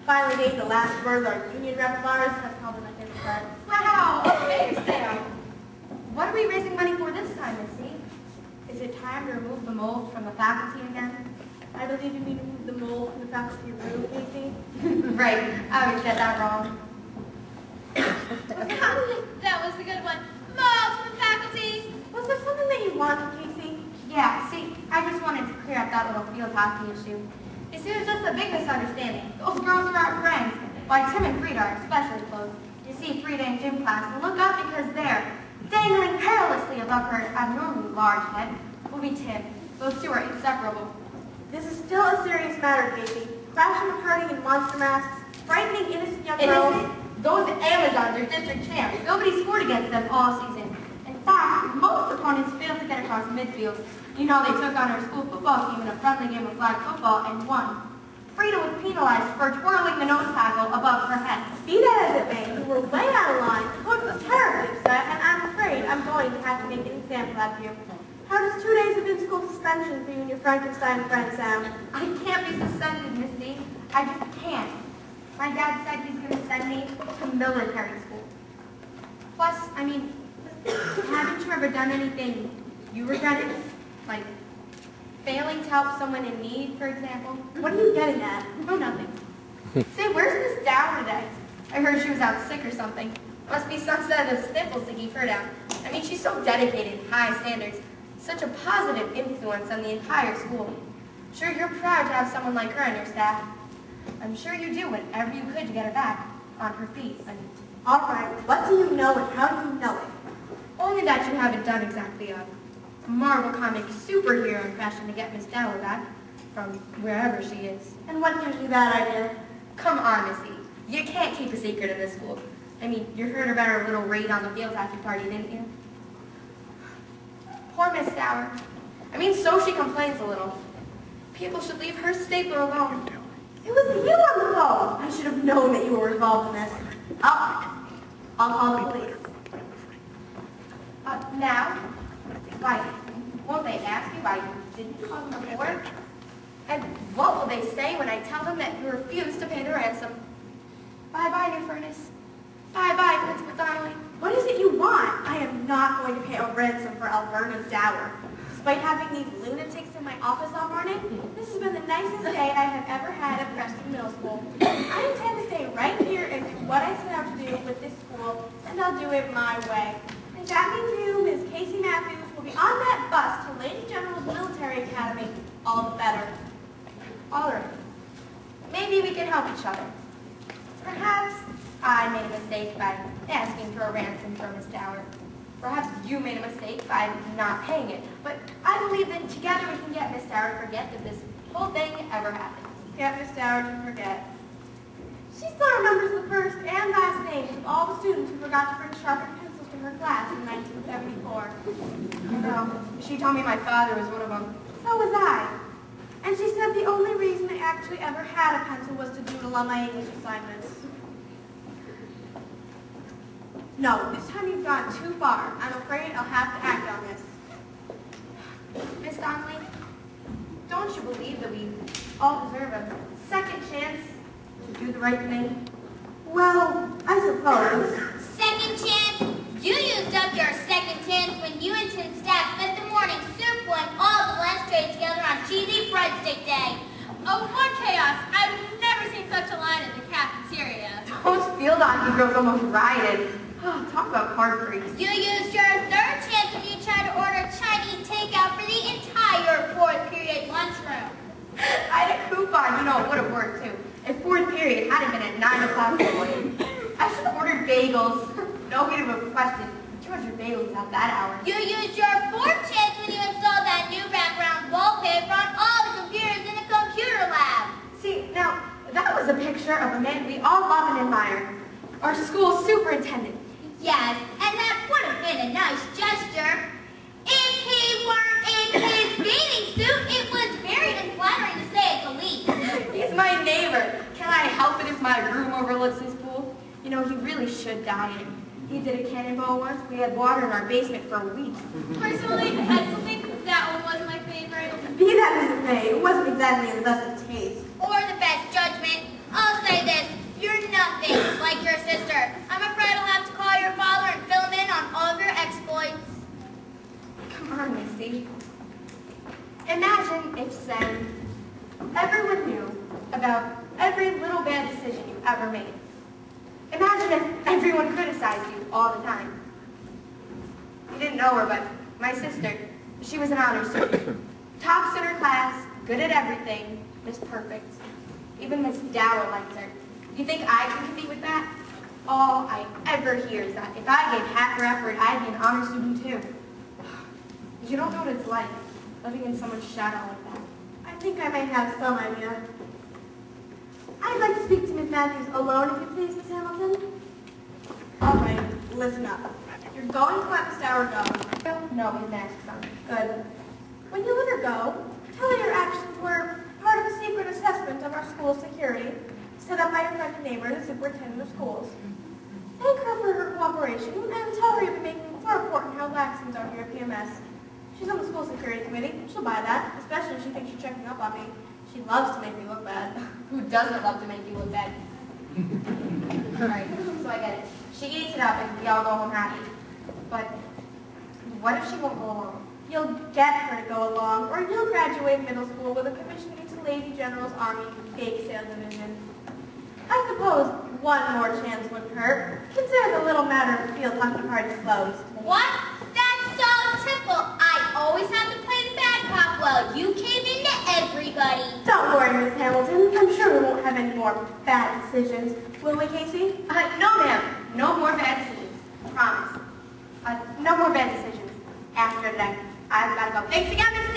finally getting the last word our union rep of ours. That's probably my favorite part. Wow, okay, Sam. What are we raising money for this time, Missy? Is it time to remove the mold from the faculty again? I believe you mean remove the mold from the faculty room, Casey. Right, I always get that wrong. That was the good one. Mold from faculty. Was there something that you wanted, Casey? Yeah, see, I just wanted to clear up that little field hockey issue. You see, there's just a big misunderstanding. Those girls are our friends. Why, Tim and Frida are especially close. You see Frida in gym class and look up because they're dangling perilously above her abnormally large head will be Tim. Those two are inseparable. This is still a serious matter, Casey. Crashing and partying in monster masks, frightening innocent young girls. Those Amazons are district champs. Nobody scored against them all season. In fact, most opponents failed to get across midfield. You know they took on our school football team in a friendly game of flag football and won. Frida was penalized for twirling the nose tackle above her head. Be that as it may, you were way out of line. The coach was terribly upset, and I'm afraid I'm going to have to make an example out of you. How does 2 days of in-school suspension for you and your Frankenstein friend sound? I can't be suspended, Missy. I just can't. My dad said he's going to send me to military school. Plus, I mean, haven't you ever done anything you regretted? Like failing to help someone in need, for example? What are you getting at? Oh, nothing. Say, where's Miss Dower today? I heard she was out sick or something. Must be some set of sniffles to keep her down. I mean, she's so dedicated, high standards. Such a positive influence on the entire school. Sure, you're proud to have someone like her on your staff. I'm sure you do whatever you could to get her back on her feet. All right, what do you know and how do you know it? Only that you haven't done exactly a Marvel comic superhero impression to get Miss Dower back from wherever she is. And what gives you that idea? Come on, Missy. You can't keep a secret in this school. I mean, you heard about her little raid on the field hockey party, didn't you? Poor Miss Dower. I mean, so she complains a little. People should leave her stapler alone. It was you on the phone. I should have known that you were involved in this. I'll call the police. Now? Why, won't they ask you why you didn't call them before? And what will they say when I tell them that you refused to pay the ransom? Bye-bye, New Furnace. Bye-bye, Principal Donnelly. What is it you want? I am not going to pay a ransom for Elverna Dower. Despite having these lunatics in my office all morning, this has been the nicest day I have ever had at Preston Middle School. I intend to stay right here and do what I set out to do with this school, and I'll do it my way. And that means you, Ms. Casey Matthews, will be on that bus to Lady General's Military Academy. All the better. All right. Maybe we can help each other. Perhaps I made a mistake by asking for a ransom for Miss Dower. Perhaps you made a mistake by not paying it. But I believe that together we can get Miss Dower to forget that this whole thing ever happened. Get Miss Dower to forget. She still remembers the first and last names of all the students who forgot to bring sharpened pencils to her class in 1974. I know. She told me my father was one of them. So was I. And she said the only reason I actually ever had a pencil was to doodle on my English assignments. No, this time you've gone too far. I'm afraid I'll have to act on this. Miss Donnelly, don't you believe that we all deserve a second chance to do the right thing? Well, I suppose. Second chance? You used up your second chance when you and Tim Staff spent the morning soup pulling all the lunch trays together on cheesy breadstick day. Oh, what chaos! I've never seen such a line in the cafeteria. Those field hockey girls almost rioted. Oh, talk about hard freaks. You used your third chance when you tried to order Chinese takeout for the entire fourth period lunchroom. I had a coupon, you know, it would have worked too. If fourth period hadn't been at 9 o'clock in the morning, I should have ordered bagels. No bit of a question. Georgia bagels at that hour. You used your fourth chance when you installed that new background wallpaper on all the computers in the computer lab. See, now, that was a picture of a man we all love and admire. Our school superintendent. Yes, and that would have been a nice gesture. If he weren't in his bathing suit, it was very unflattering to say at the least. He's my neighbor. Can I help it if my room overlooks his pool? You know, he really should die in. He did a cannonball once. We had water in our basement for a week. Personally, I think that one was my favorite. Be that as it may, it wasn't exactly in the best of taste. Or the best judgment. I'll say this things, like your sister. I'm afraid I'll have to call your father and fill him in on all of your exploits. Come on, Missy. Imagine if, say, everyone knew about every little bad decision you ever made. Imagine if everyone criticized you all the time. You didn't know her, but my sister, she was an honor student. Tops in her class, good at everything, Miss Perfect. Even Miss Dower likes her. You think I can compete with that? All I ever hear is that if I gave half her effort, I'd be an honor student too. You don't know what it's like, living in someone's shadow like that. I think I may have some idea. I'd like to speak to Miss Matthews alone, if you please, Miss Hamilton. All right, listen up. You're going to let Miss Dower go. No, we didn't ask something. Good. When you let her go, tell her your actions were part of a secret assessment of our school security, set up by your friend and neighbor, the superintendent of schools. Thank her for her cooperation, and tell her you've been making it so important how lax things are here at PMS. She's on the school security committee. She'll buy that, especially if she thinks you're checking up on me. She loves to make me look bad. Who doesn't love to make you look bad? Alright, so I get it. She eats it up and we all go home happy. But what if she won't go along? You'll get her to go along, or you'll graduate middle school with a commission into Lady General's Army Bake Sale Division. I suppose one more chance wouldn't hurt. Consider the little matter of field hockey parties closed. What? That's so simple. I always have to play the bad cop while you cave into everybody. Don't worry, Miss Hamilton. I'm sure we won't have any more bad decisions. Will we, Casey? No, ma'am. No more bad decisions. Promise. No more bad decisions. After today. I've got to go. Thanks again, Miss